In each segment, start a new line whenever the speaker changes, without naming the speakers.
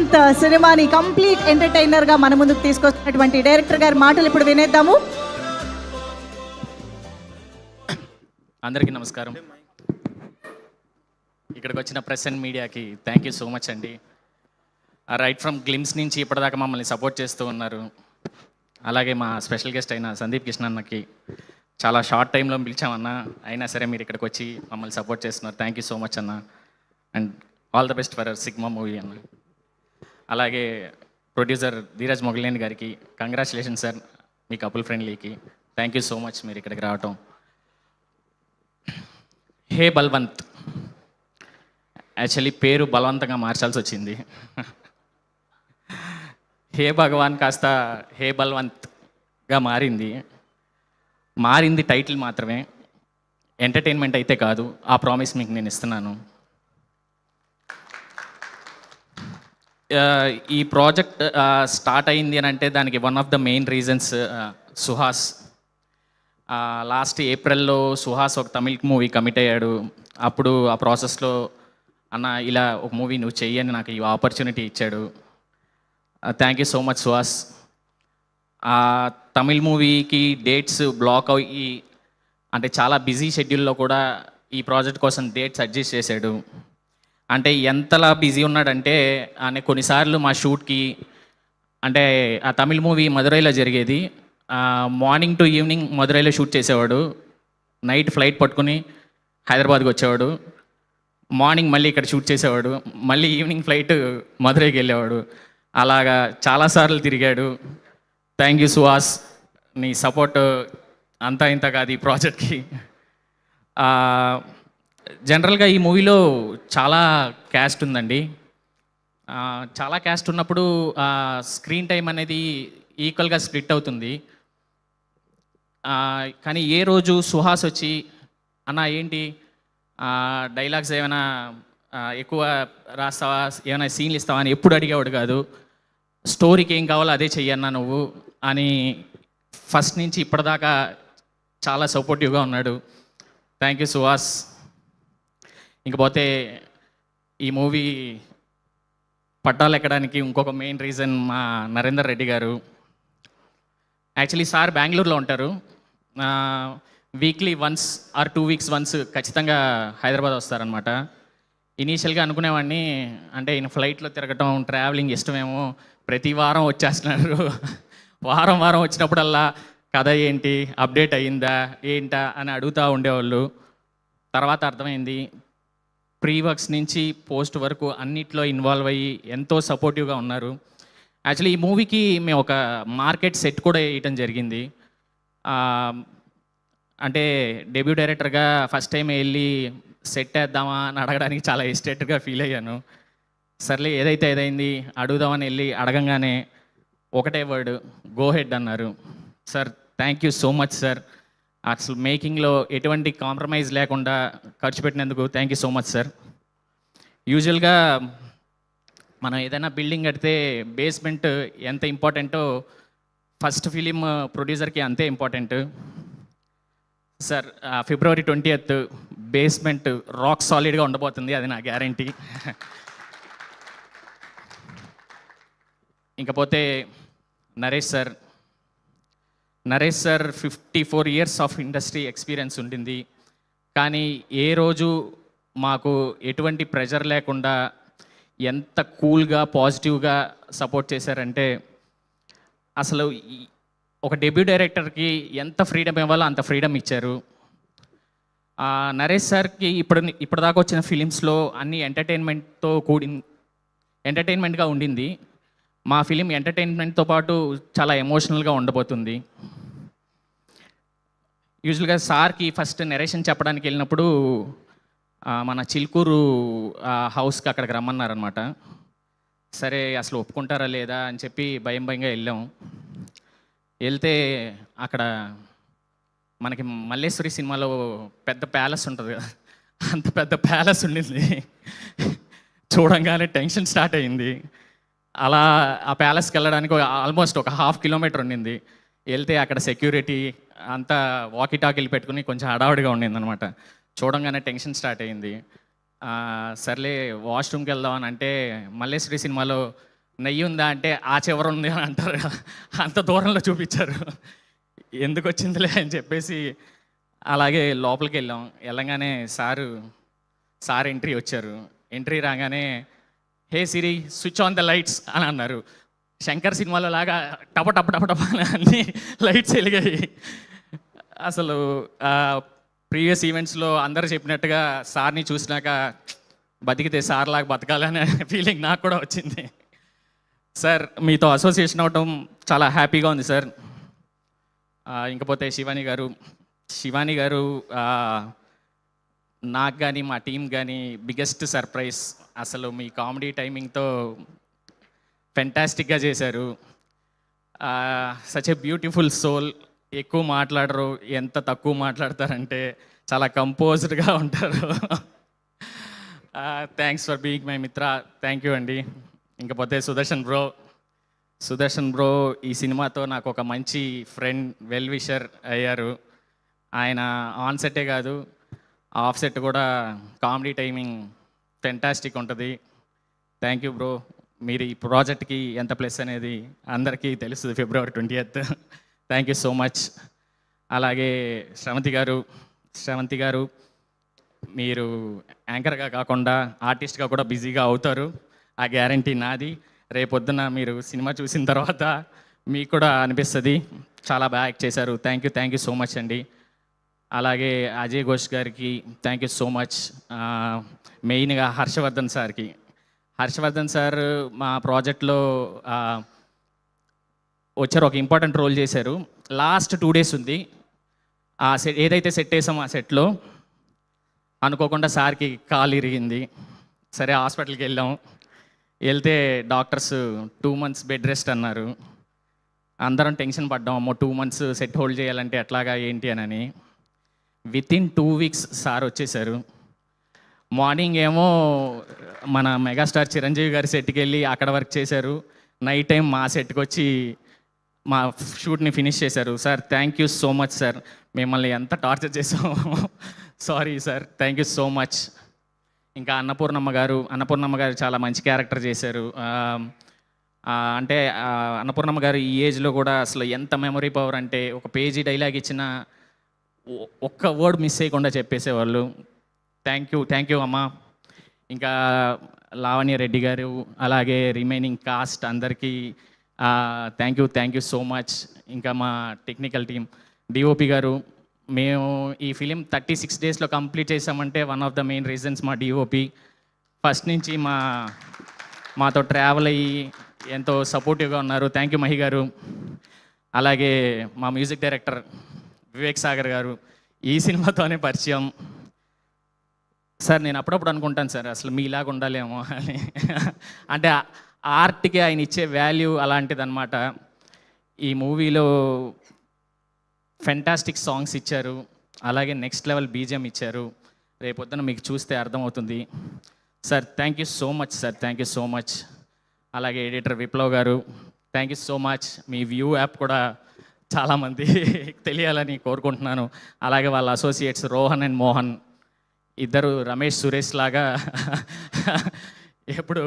బల్వంత్ సినిమాని కంప్లీట్ ఎంటర్టైనర్గా మన ముందుకు తీసుకొచ్చినటువంటి డైరెక్టర్ గారి మాటలు ఇప్పుడు వినేద్దాము.
అందరికీ నమస్కారం. ఇక్కడికి వచ్చిన ప్రెస్ అండ్ మీడియాకి థ్యాంక్ యూ సో మచ్ అండి. రైట్ ఫ్రమ్ గ్లిమ్స్ నుంచి ఇప్పటిదాకా మమ్మల్ని సపోర్ట్ చేస్తూ ఉన్నారు. అలాగే మా స్పెషల్ గెస్ట్ అయిన సందీప్ కృష్ణ అన్నకి చాలా షార్ట్ టైంలో పిలిచామన్నా, అయినా సరే మీరు ఇక్కడికి వచ్చి మమ్మల్ని సపోర్ట్ చేస్తున్నారు. థ్యాంక్ యూ సో మచ్ అన్న. And all the best for Sigma movie అన్న. అలాగే ప్రొడ్యూసర్ ధీరజ్ మొగలేని గారికి కంగ్రాచులేషన్ సార్, మీ కపుల్ ఫ్రెండ్లీకి థ్యాంక్ యూ సో మచ్ మీరు ఇక్కడికి రావటం. హే బల్వంత్, యాక్చువల్లీ పేరు బలవంతంగా మార్చాల్సి వచ్చింది. హే భగవాన్ కాస్త హే బల్వంత్గా మారింది టైటిల్ మాత్రమే, ఎంటర్టైన్మెంట్ అయితే కాదు. ఆ ప్రామిస్ మీకు నేను ఇస్తున్నాను. ఈ ప్రాజెక్ట్ స్టార్ట్ అయింది అని అంటే దానికి one of the main reasons Suhas. Last ఏప్రిల్లో సుహాస్ ఒక తమిళ్ మూవీ కమిట్ అయ్యాడు. అప్పుడు ఆ ప్రాసెస్లో అన్న ఇలా ఒక మూవీ నువ్వు చెయ్యని నాకు ఈ ఆపర్చునిటీ ఇచ్చాడు. Thank you so much Suhas. Tamil మూవీకి డేట్స్ బ్లాక్ అయ్యి అంటే చాలా బిజీ షెడ్యూల్లో కూడా ఈ ప్రాజెక్ట్ కోసం డేట్స్ అడ్జస్ట్ చేశాడు. అంటే ఎంతలా బిజీ ఉన్నాడంటే కొన్నిసార్లు మా షూట్కి అంటే ఆ తమిళ్ మూవీ మదురైలో జరిగేది. మార్నింగ్ టు ఈవినింగ్ మదురైలో షూట్ చేసేవాడు. నైట్ ఫ్లైట్ పట్టుకుని హైదరాబాద్కి వచ్చేవాడు. మార్నింగ్ మళ్ళీ ఇక్కడ షూట్ చేసేవాడు. మళ్ళీ ఈవినింగ్ ఫ్లైట్ మదురైకి వెళ్ళేవాడు. అలాగా చాలాసార్లు తిరిగాడు. థ్యాంక్ యూ సుహాస్, నీ సపోర్ట్ అంతా ఇంత కాదు ఈ ప్రాజెక్ట్కి. జనరల్గా ఈ మూవీలో చాలా క్యాస్ట్ ఉందండి. చాలా క్యాస్ట్ ఉన్నప్పుడు స్క్రీన్ టైం అనేది ఈక్వల్గా స్ప్లిట్ అవుతుంది. కానీ ఏ రోజు సుహాస్ వచ్చి అన్న ఏంటి డైలాగ్స్ ఏమైనా ఎక్కువ రాస్తావా, ఏమైనా సీన్లు ఇస్తావా అని ఎప్పుడు అడిగేవాడు కాదు. స్టోరీకి ఏం కావాలో అదే చెయ్యన్నా నువ్వు అని ఫస్ట్ నుంచి ఇప్పటిదాకా చాలా సపోర్టివ్గా ఉన్నాడు. Thank you Suhas. ఇంకపోతే ఈ మూవీ పట్టాలు ఎక్కడానికి ఇంకొక మెయిన్ రీజన్ మా నరేందర్ రెడ్డి గారు. యాక్చువల్లీ సార్ బెంగళూరులో ఉంటారు. Weekly once or 2 weeks once ఖచ్చితంగా హైదరాబాద్ వస్తారనమాట. ఇనీషియల్గా అనుకునేవాడిని అంటే ఈయన ఫ్లైట్లో తిరగటం ట్రావెలింగ్ ఇష్టమేమో, ప్రతి వారం వచ్చేస్తున్నారు. వారం వచ్చినప్పుడల్లా కథ ఏంటి, అప్డేట్ అయ్యిందా ఏంటా అని అడుగుతూ ఉండేవాళ్ళు. తర్వాత అర్థమైంది ప్రీ వర్క్స్ నుంచి పోస్ట్ వరకు అన్నిట్లో ఇన్వాల్వ్ అయ్యి ఎంతో సపోర్టివ్గా ఉన్నారు. యాక్చువల్లీ ఈ మూవీకి మేము ఒక మార్కెట్ సెట్ కూడా వేయటం జరిగింది. అంటే డెబ్యూ డైరెక్టర్గా ఫస్ట్ టైం వెళ్ళి సెట్ వేద్దామా అని అడగడానికి చాలా ఎస్టేట్గా ఫీల్ అయ్యాను. సర్లే ఏదైతే ఏదైంది అడుగుదామని వెళ్ళి అడగంగానే ఒకటే వర్డ్, గో హెడ్ అన్నారు. Sir thank you so much sir. అసలు మేకింగ్లో ఎటువంటి కాంప్రమైజ్ లేకుండా ఖర్చు పెట్టినందుకు thank you so much sir. యూజువల్గా మనం ఏదైనా బిల్డింగ్ కడితే బేస్మెంట్ ఎంత ఇంపార్టెంటో ఫస్ట్ ఫిలిం ప్రొడ్యూసర్కి అంతే important sir. February 20th basement rock సాలిడ్గా ఉండబోతుంది, అది నా గ్యారంటీ. ఇంకపోతే Naresh sir 54 years of industry experience ఉండింది. కానీ ఏ రోజు మాకు ఎటువంటి ప్రెషర్ లేకుండా ఎంత కూల్గా పాజిటివ్గా సపోర్ట్ చేశారంటే అసలు ఒక డెబ్యూ డైరెక్టర్కి ఎంత ఫ్రీడమ్ ఇవ్వాలో అంత ఫ్రీడమ్ ఇచ్చారు. నరేష్ సార్కి ఇప్పటిదాకా వచ్చిన ఫిలిమ్స్లో అన్ని ఎంటర్టైన్మెంట్గా ఉండింది. మా ఫిలిం ఎంటర్టైన్మెంట్తో పాటు చాలా ఎమోషనల్గా ఉండబోతుంది. యూజువల్గా సార్కి ఫస్ట్ నెరేషన్ చెప్పడానికి వెళ్ళినప్పుడు మన చిల్కూరు హౌస్కి అక్కడికి రమ్మన్నారనమాట. సరే అసలు ఒప్పుకుంటారా లేదా అని చెప్పి భయంగా వెళ్ళాం. వెళ్తే అక్కడ మనకి మల్లేశ్వరి సినిమాలో పెద్ద ప్యాలెస్ ఉంటుంది కదా, అంత పెద్ద ప్యాలెస్ ఉండింది. చూడంగానే టెన్షన్ స్టార్ట్ అయింది. అలా ఆ ప్యాలెస్కి వెళ్ళడానికి ఆల్మోస్ట్ ఒక 1/2 kilometer ఉండింది. వెళ్తే అక్కడ సెక్యూరిటీ అంతా వాకీ టాకీలు పెట్టుకుని కొంచెం హడావుడిగా ఉండింది అనమాట. చూడంగానే టెన్షన్ స్టార్ట్ అయింది. సర్లే వాష్రూమ్కి వెళ్దామని అంటే మల్లేశ్వరి సినిమాలో నెయ్యి ఉందా అంటే ఆ చివర ఉంది అని అంటారు కదా, అంత దూరంలో చూపించారు. ఎందుకు వచ్చిందిలే అని చెప్పేసి అలాగే లోపలికి వెళ్ళంగానే సార్ ఎంట్రీ వచ్చారు. ఎంట్రీ రాగానే హే సిరి స్విచ్ ఆన్ ద లైట్స్ అని అన్నారు. శంకర్ సినిమాలో లాగా టప టప టప టప అని అన్ని లైట్స్ వెలిగాయి. అసలు ప్రీవియస్ ఈవెంట్స్లో అందరూ చెప్పినట్టుగా సార్ని చూసినాక బతికితే సార్లాగా బతకాలనే ఫీలింగ్ నాకు కూడా వచ్చింది. సార్ మీతో అసోసియేషన్ అవటం చాలా హ్యాపీగా ఉంది సార్. ఇంకపోతే శివాని గారు నాకు కానీ మా టీం కానీ బిగ్గెస్ట్ సర్ప్రైజ్. అసలు మీ కామెడీ టైమింగ్తో ఫెంటాస్టిక్గా చేశారు. Such a beautiful soul. ఎక్కువ మాట్లాడరు, ఎంత తక్కువ మాట్లాడతారంటే చాలా కంపోజ్డ్గా ఉంటారు. Thanks for being my mitra. Thank you అండి. ఇంకపోతే సుదర్శన్ బ్రో ఈ సినిమాతో నాకు ఒక మంచి ఫ్రెండ్, వెల్ విషర్ అయ్యారు. ఆయన ఆన్ సెట్టే కాదు ఆఫ్ సెట్ కూడా కామెడీ టైమింగ్ ఫెంటాస్టిక్ ఉంటుంది. Thank you bro. మీరు ఈ ప్రాజెక్ట్కి ఎంత ప్లస్ అనేది అందరికీ తెలుస్తుంది February 20th. Thank you so much. అలాగే శ్రవంతి గారు మీరు యాంకర్గా కాకుండా ఆర్టిస్ట్గా కూడా బిజీగా అవుతారు, ఆ గ్యారంటీ నాది. రేపొద్దున మీరు సినిమా చూసిన తర్వాత మీకు కూడా అనిపిస్తుంది చాలా బాగా యాక్ట్ చేశారు. థ్యాంక్ యూ సో మచ్ అండి. అలాగే అజయ్ ఘోష్ గారికి థ్యాంక్ యూ సో మచ్. మెయిన్గా హర్షవర్ధన్ సార్ మా ప్రాజెక్ట్లో వచ్చారు, ఒక ఇంపార్టెంట్ రోల్ చేశారు. లాస్ట్ 2 days ఉంది ఆ సెట్, ఏదైతే సెట్ వేసామో ఆ సెట్లో అనుకోకుండా సార్కి కాలు ఇరిగింది. సరే హాస్పిటల్కి వెళ్తే డాక్టర్స్ 2 months బెడ్ రెస్ట్ అన్నారు. అందరం టెన్షన్ పడ్డాం, అమ్మో 2 months సెట్ హోల్డ్ చేయాలంటే ఎట్లాగా ఏంటి అని. వితిన్ 2 weeks సార్ వచ్చేసారు. మార్నింగ్ ఏమో మన మెగాస్టార్ చిరంజీవి గారి సెట్కి వెళ్ళి అక్కడ వర్క్ చేశారు. నైట్ టైం మా సెట్కి వచ్చి మా షూట్ని ఫినిష్ చేశారు. Sir thank you so much sir, మిమ్మల్ని ఎంత టార్చర్ చేసాము. Sorry sir, thank you so much. ఇంకా అన్నపూర్ణమ్మ గారు చాలా మంచి క్యారెక్టర్ చేశారు. అంటే అన్నపూర్ణమ్మ గారు ఈ ఏజ్లో కూడా అసలు ఎంత మెమరీ పవర్ అంటే ఒక పేజీ డైలాగ్ ఇచ్చిన ఒక్క వర్డ్ మిస్ చేయకుండా చెప్పేసేవాళ్ళు. థ్యాంక్ యూ అమ్మా. ఇంకా లావణ్య రెడ్డి గారు అలాగే రిమైనింగ్ కాస్ట్ అందరికీ థ్యాంక్ యూ సో మచ్. ఇంకా మా టెక్నికల్ టీం, డిఓపి గారు, మేము ఈ ఫిలిం 36 daysలో కంప్లీట్ చేసామంటే one of the main reasons మా డిఓపి. ఫస్ట్ నుంచి మాతో ట్రావెల్ అయ్యి ఎంతో సపోర్టివ్గా ఉన్నారు. థ్యాంక్ యూ మహి గారు. అలాగే మా మ్యూజిక్ డైరెక్టర్ వివేక్ సాగర్ గారు, ఈ సినిమాతోనే పరిచయం. సార్ నేను అప్పుడప్పుడు అనుకుంటాను సార్ అసలు మీలాగా ఉండాలేమో అని. అంటే ఆర్ట్కి ఆయన ఇచ్చే వాల్యూ అలాంటిదన్నమాట. ఈ మూవీలో ఫెంటాస్టిక్ సాంగ్స్ ఇచ్చారు, అలాగే నెక్స్ట్ లెవెల్ బీజిఎం ఇచ్చారు. రేపొద్దున మీకు చూస్తే అర్థమవుతుంది. Sir thank you so much sir, thank you so much. అలాగే ఎడిటర్ విప్లవ్ గారు థ్యాంక్ you so much. Me view app కూడా చాలామంది తెలియాలని కోరుకుంటున్నాను. అలాగే వాళ్ళ అసోసియేట్స్ రోహన్ అండ్ మోహన్, ఇద్దరు రమేష్ సురేష్ లాగా ఎప్పుడు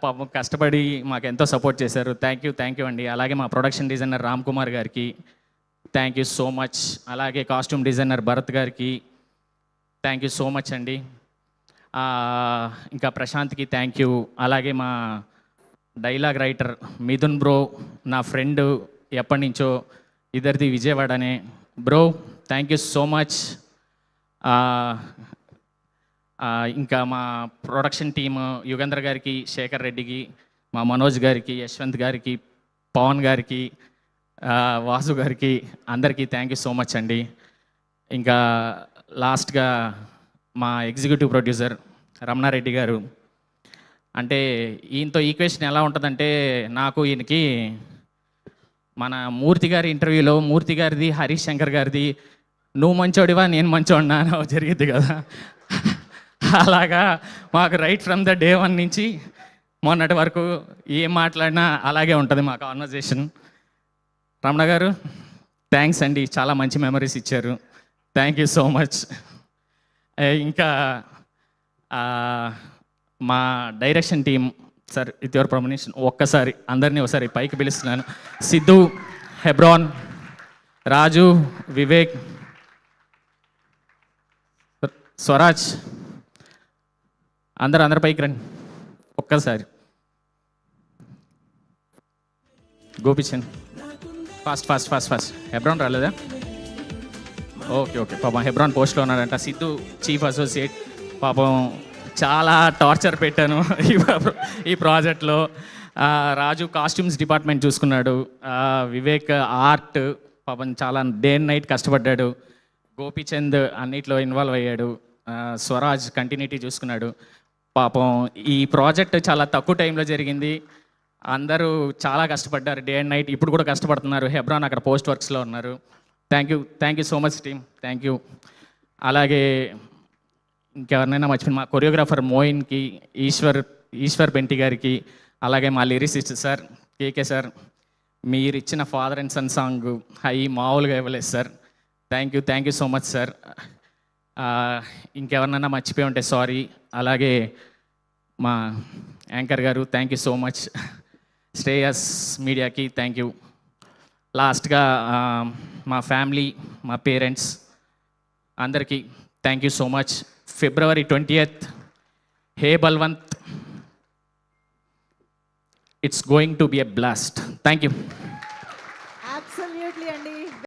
పాపం కష్టపడి మాకు ఎంతో సపోర్ట్ చేశారు. థ్యాంక్ యూ అండి. అలాగే మా ప్రొడక్షన్ డిజైనర్ రామ్ కుమార్ గారికి థ్యాంక్ యూ సో మచ్. అలాగే కాస్ట్యూమ్ డిజైనర్ భరత్ గారికి థ్యాంక్ యూ సో మచ్ అండి. ఇంకా ప్రశాంత్కి థ్యాంక్ యూ. అలాగే మా డైలాగ్ రైటర్ మిథున్ బ్రో, నా ఫ్రెండ్ ఎప్పటి నుంచో, ఇద్దరిది విజయవాడనే. Bro thank you so much. ఇంకా మా ప్రొడక్షన్ టీమ్ యుగేంద్ర గారికి, శేఖర్ రెడ్డికి, మా మనోజ్ గారికి, యశ్వంత్ గారికి, పవన్ గారికి, వాసు గారికి, అందరికీ థ్యాంక్ యూ సో మచ్ అండి. ఇంకా లాస్ట్గా మా ఎగ్జిక్యూటివ్ ప్రొడ్యూసర్ రమణారెడ్డి గారు. అంటే ఈయనతో ఈక్వేషన్ ఎలా ఉంటుందంటే, నాకు ఈయనకి మన మూర్తి గారి ఇంటర్వ్యూలో మూర్తి గారిది హరీష్ శంకర్ గారిది నువ్వు మంచోడివా నేను మంచోడినా జరిగింది కదా, అలాగా మాకు రైట్ ఫ్రమ్ ద డే 1 నుంచి మొన్నటి వరకు ఏం మాట్లాడినా అలాగే ఉంటుంది మా కాన్వర్జేషన్. రమణ గారు థ్యాంక్స్ అండి, చాలా మంచి మెమరీస్ ఇచ్చారు. Thank you so much. ఇంకా మా direction team sir with your permission ఒక్కసారి అందరినీ ఒకసారి పైకి పిలుస్తున్నాను. సిద్ధు, హెబ్రాన్, రాజు, వివేక్, స్వరాజ్, అందరు పైకి రండి ఒక్కసారి. గోపిచంద్, ఫాస్ట్. హెబ్రాన్ రాలేదా? ఓకే పాపం హెబ్రాన్ పోస్ట్లో ఉన్నాడంట. Siddhu chief associate. పాపం చాలా టార్చర్ పెట్టాను ఈ ప్రాజెక్ట్లో. రాజు కాస్ట్యూమ్స్ డిపార్ట్మెంట్ చూసుకున్నాడు. వివేక్ ఆర్ట్, పాపం చాలా డే అండ్ నైట్ కష్టపడ్డాడు. గోపిచంద్ అన్నిట్లో ఇన్వాల్వ్ అయ్యాడు. స్వరాజ్ కంటిన్యూటీ చూసుకున్నాడు. పాపం ఈ ప్రాజెక్ట్ చాలా తక్కువ టైంలో జరిగింది. అందరూ చాలా కష్టపడ్డారు డే అండ్ నైట్. ఇప్పుడు కూడా కష్టపడుతున్నారు. హెబ్రాన్ అక్కడ పోస్ట్ వర్క్స్లో ఉన్నారు. Thank you so much team, thank you. అలాగే ఇంకెవరినైనా మర్చిపోయిన మా కొరియోగ్రాఫర్ మోయిన్కి, ఈశ్వర్ బెంటి గారికి, అలాగే మా లిరిసిస్ట్ సార్ కేకే సార్, మీరు ఇచ్చిన ఫాదర్ అండ్ సన్ సాంగ్ మామూలుగా ఇవ్వలేదు sir. Thank you so much sir. ఇంకెవరినైనా మర్చిపోయి ఉంటే సారీ. అలాగే మా యాంకర్ గారు థ్యాంక్ యూ సో మచ్. శ్రేయస్ మీడియాకి థ్యాంక్ యూ. లాస్ట్గా మా ఫ్యామిలీ, మా పేరెంట్స్ అందరికీ thank you so much. February 20th, hey Balwant, it's going to be a blast. Thank you.